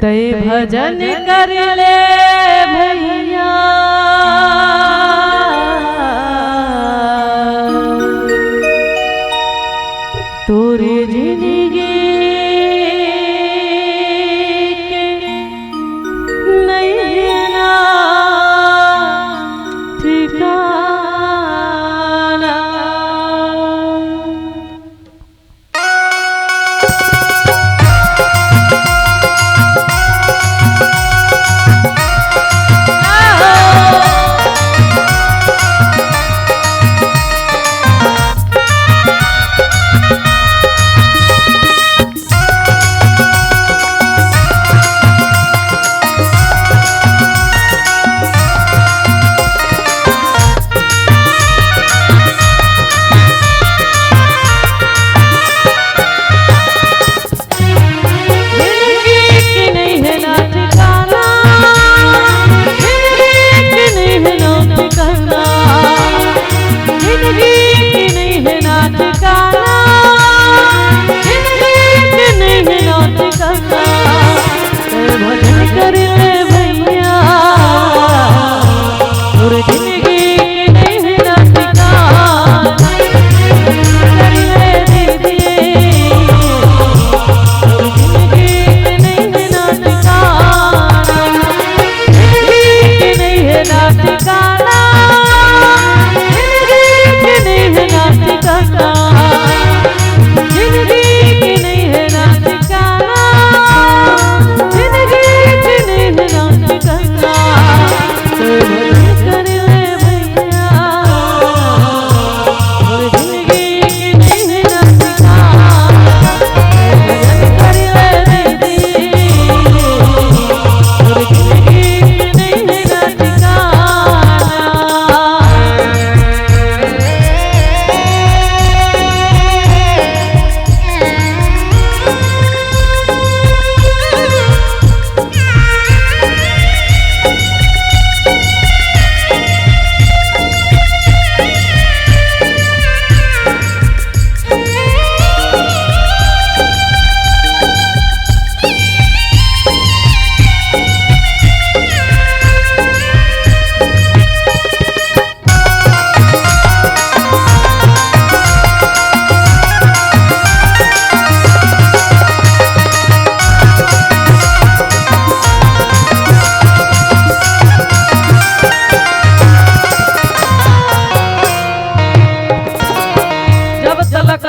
तय भजन कर ले भैया तोरे जिंदगी के नैना ठिकाना।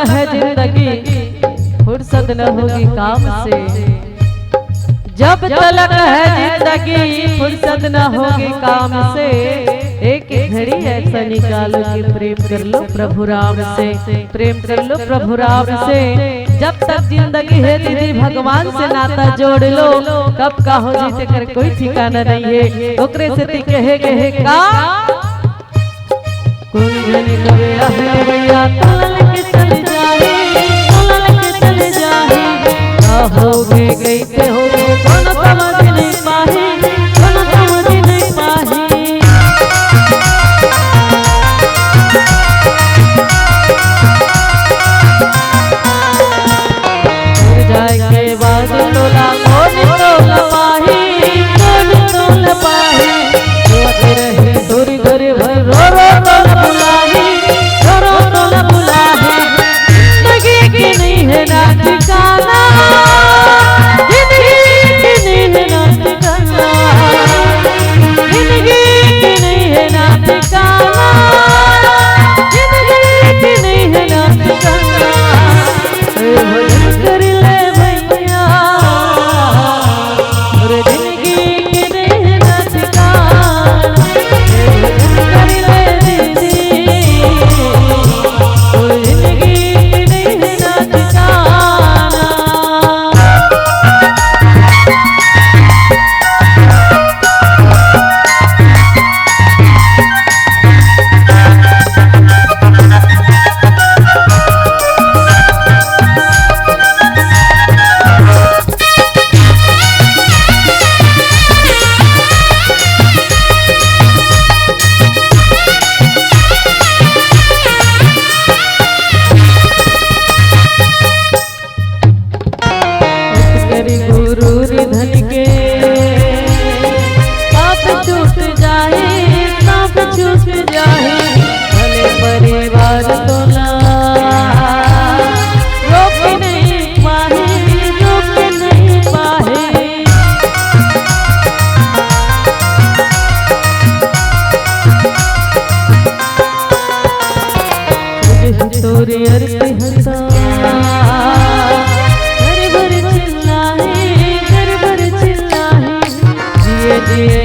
है जिंदगी फुर्सत न होगी काम से, जब तलक है जिंदगी फुर्सत न होगी काम से। एक घड़ी ऐसा निकालो कि प्रेम कर लो प्रभु राम से, प्रेम कर लो प्रभु राम से। जब तक जिंदगी है दीदी भगवान से नाता जोड़ लो, कब का हो जीते कर कोई ठिकाना नहीं है। ओकरे से ती कहे का कौन जाने कबे रहे भैया तलल के चले जाए, तलल के चले जाए। होगे गई ते हो कौन समझ नहीं पाही, कौन समझ नहीं पाही। जाए के बाद तोला कौन तोला पाही, कौन तोला पाही। रोते रहे दूरी घरे भर रो रो तोला बुलाही, रो रो तोला बुलाही। जिंदगी की नहीं है ना ठिकाना, जिंदगी कुरियर पे हंसा घर भर चिल्लाए जिए जिए